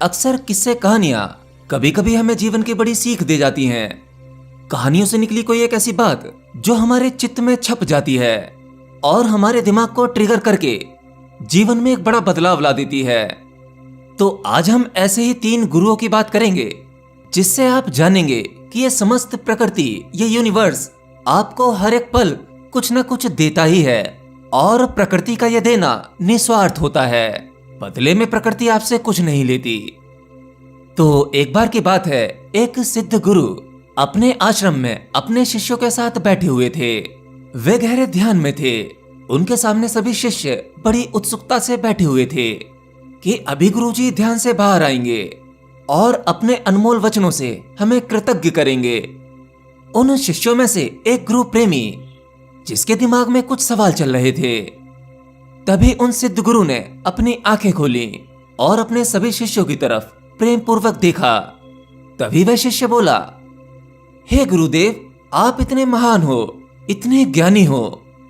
अक्सर किस्से कहानियां कभी कभी हमें जीवन की बड़ी सीख दे जाती हैं। कहानियों से निकली कोई एक ऐसी बात जो हमारे चित्त में छप जाती है और हमारे दिमाग को ट्रिगर करके जीवन में एक बड़ा बदलाव ला देती है। तो आज हम ऐसे ही 3 गुरुओं की बात करेंगे जिससे आप जानेंगे कि ये समस्त प्रकृति, ये यूनिवर्स आपको हर एक पल कुछ न कुछ देता ही है और प्रकृति का यह देना निस्वार्थ होता है। बदले में प्रकृति आपसे कुछ नहीं लेती। तो एक बार की बात है, एक सिद्ध गुरु अपने आश्रम में अपने शिष्यों के साथ बैठे हुए थे। वे गहरे ध्यान में थे। उनके सामने सभी शिष्य बड़ी उत्सुकता से बैठे हुए थे कि अभी गुरुजी ध्यान से बाहर आएंगे और अपने अनमोल वचनों से हमें कृतज्ञ करेंगे। उन शिष्यों में से एक गुरु प्रेमी, जिसके दिमाग में कुछ सवाल चल रहे थे, तभी उन सिद्ध गुरु ने अपनी आंखें खोली और अपने सभी शिष्यों की तरफ प्रेम पूर्वक देखा। तभी वह शिष्य बोला, हे गुरुदेव, आप इतने महान हो, इतने ज्ञानी हो,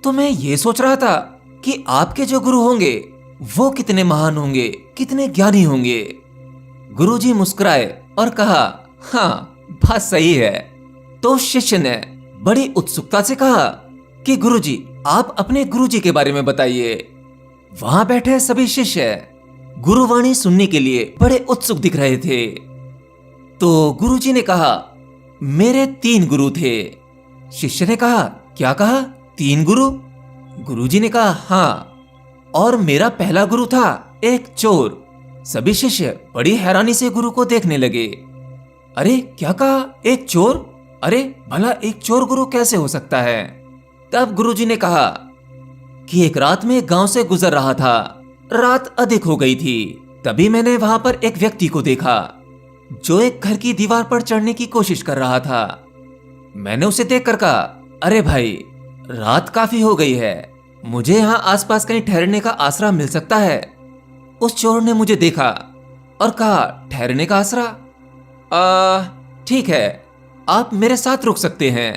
तो मैं ये सोच रहा था कि आपके जो गुरु होंगे वो कितने महान होंगे, कितने ज्ञानी होंगे। गुरुजी मुस्कुराए और कहा, हाँ, बात सही है। तो शिष्य ने बड़ी उत्सुकता से कहा कि गुरुजी, आप अपने गुरुजी के बारे में बताइए। वहां बैठे सभी शिष्य गुरुवाणी सुनने के लिए बड़े उत्सुक दिख रहे थे। तो गुरुजी ने कहा, मेरे 3 गुरु थे। शिष्य ने कहा, क्या कहा, 3 गुरु? गुरुजी ने कहा, हाँ, और मेरा पहला गुरु था एक चोर। सभी शिष्य बड़ी हैरानी से गुरु को देखने लगे। अरे क्या कहा, एक चोर? अरे भला एक चोर गुरु कैसे हो सकता है? तब गुरुजी ने कहा कि एक रात में गांव से गुजर रहा था। रात अधिक हो गई थी। तभी मैंने वहां पर एक व्यक्ति को देखा जो एक घर की दीवार पर चढ़ने की कोशिश कर रहा था। मैंने उसे देखकर कहा, अरे भाई, रात काफी हो गई है, मुझे यहाँ आसपास कहीं ठहरने का आसरा मिल सकता है? उस चोर ने मुझे देखा और कहा, ठहरने का आसरा? ठीक है, आप मेरे साथ रुक सकते हैं।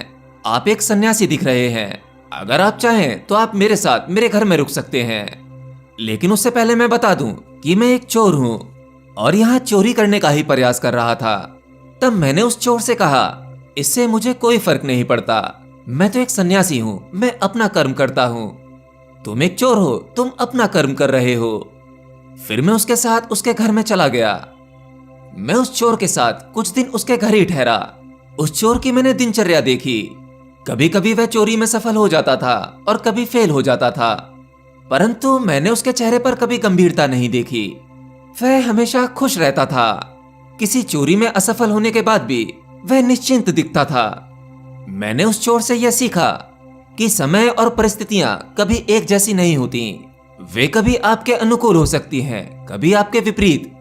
आप एक सन्यासी दिख रहे हैं। अगर आप चाहें तो आप मेरे साथ मेरे घर में रुक सकते हैं। लेकिन उससे पहले मैं बता दूं कि मैं एक चोर हूं और यहाँ चोरी करने का ही प्रयास कर रहा था। तब मैंने उस चोर से कहा, इससे मुझे कोई फर्क नहीं पड़ता, मैं तो एक सन्यासी हूं, मैं अपना कर्म करता हूं। तुम एक चोर हो, तुम अपना कर्म कर रहे हो। फिर मैं उसके साथ उसके घर में चला गया। मैं उस चोर के साथ कुछ दिन उसके घर ही ठहरा। उस चोर की मैंने दिनचर्या देखी। कभी कभी वह चोरी में सफल हो जाता था और कभी फेल हो जाता था, परंतु मैंने उसके चेहरे पर कभी गंभीरता नहीं देखी। वह हमेशा खुश रहता था। किसी चोरी में असफल होने के बाद भी वह निश्चिंत दिखता था। मैंने उस चोर से यह सीखा कि समय और परिस्थितियां कभी एक जैसी नहीं होती। वे कभी आपके अनुकूल हो सकती हैं, कभी आपके विपरीत,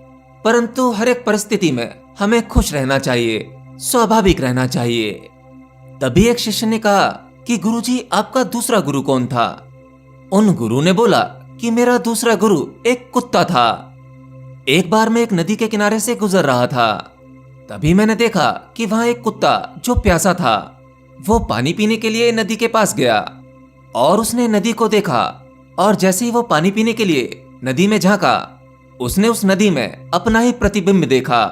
परंतु हर एक परिस्थिति में हमें खुश रहना चाहिए, स्वाभाविक रहना चाहिए। तभी एक शिष्य ने कहा कि गुरुजी, आपका दूसरा गुरु कौन था? उन गुरु ने बोला कि मेरा दूसरा गुरु एक कुत्ता था। एक बार मैं एक नदी के किनारे से गुजर रहा था। तभी मैंने देखा कि वहां एक कुत्ता जो प्यासा था, वो पानी पीने के लिए नदी के पास गया और उसने नदी को देखा और जैसे ही वो पानी पीने के लिए नदी में झांका, उसने उस नदी में अपना ही प्रतिबिंब देखा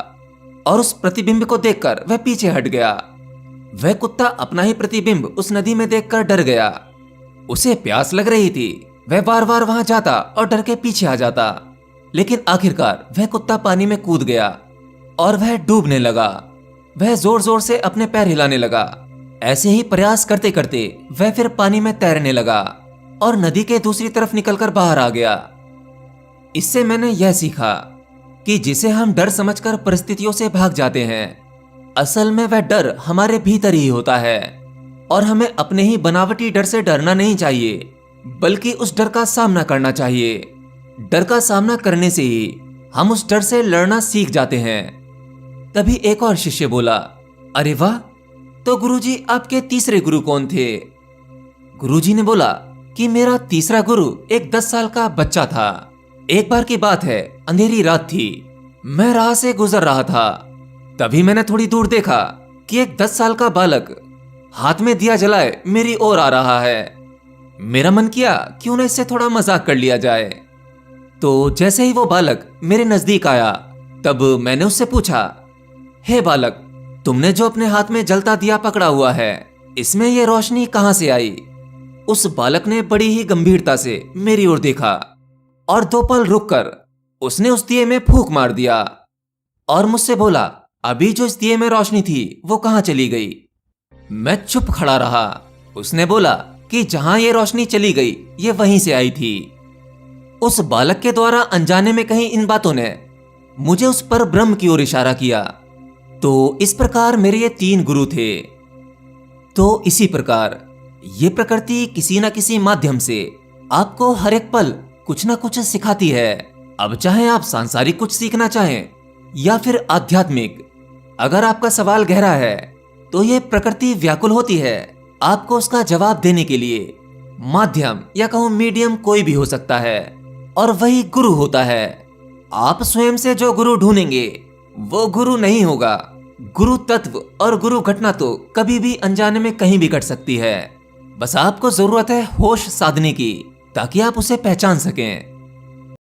और उस प्रतिबिंब को देखकर वह पीछे हट गया। वह कुत्ता अपना ही प्रतिबिंब उस नदी में देखकर डर गया। उसे प्यास लग रही थी। वह बार बार वहां जाता और डर के पीछे आ जाता, लेकिन आखिरकार वह कुत्ता पानी में कूद गया और वह डूबने लगा। वह जोर जोर से अपने पैर हिलाने लगा। ऐसे ही प्रयास करते करते वह फिर पानी में तैरने लगा और नदी के दूसरी तरफ निकलकर बाहर आ गया। इससे मैंने यह सीखा कि जिसे हम डर समझकर परिस्थितियों से भाग जाते हैं, असल में वह डर हमारे भीतर ही होता है और हमें अपने ही बनावटी डर से डरना नहीं चाहिए, बल्कि उस डर का सामना करना चाहिए। डर का सामना करने से ही हम उस डर से लड़ना सीख जाते हैं। तभी एक और शिष्य बोला, अरे वाह, तो गुरुजी, आपके तीसरे गुरु कौन थे? गुरुजी ने बोला कि मेरा तीसरा गुरु एक 10 साल का बच्चा था। एक बार की बात है, अंधेरी रात थी। मैं राह से गुजर रहा था। तभी मैंने थोड़ी दूर देखा कि एक 10 साल का बालक हाथ में दिया जलाए मेरी ओर आ रहा है। मेरा मन किया क्यों न इससे थोड़ा मजाक कर लिया जाए। तो जैसे ही वो बालक मेरे नजदीक आया, तब मैंने उससे पूछा, हे बालक, तुमने जो अपने हाथ में जलता दिया पकड़ा हुआ है, इसमें यह रोशनी कहां से आई? उस बालक ने बड़ी ही गंभीरता से मेरी ओर देखा और 2 पल रुककर उसने उस दिए में फूंक मार दिया और मुझसे बोला, अभी जो इस दिए में रोशनी थी वो कहां चली गई? मैं चुप खड़ा रहा। उसने बोला कि जहां ये रोशनी चली गई ये वहीं से आई थी। उस बालक के द्वारा अनजाने में कहीं इन बातों ने मुझे उस पर ब्रह्म की ओर इशारा किया। तो इस प्रकार मेरे ये 3 गुरु थे। तो इसी प्रकार ये प्रकृति किसी न किसी माध्यम से आपको हर एक पल कुछ ना कुछ सिखाती है। अब चाहे आप सांसारिक कुछ सीखना चाहें या फिर आध्यात्मिक, अगर आपका सवाल गहरा है तो ये प्रकृति व्याकुल होती है आपको उसका जवाब देने के लिए। माध्यम या कहूं मीडियम कोई भी हो सकता है और वही गुरु होता है। आप स्वयं से जो गुरु ढूंढेंगे वो गुरु नहीं होगा। गुरु तत्व और गुरु घटना तो कभी भी अनजाने में कहीं भी घट सकती है। बस आपको जरूरत है होश साधने की, ताकि आप उसे पहचान सकें।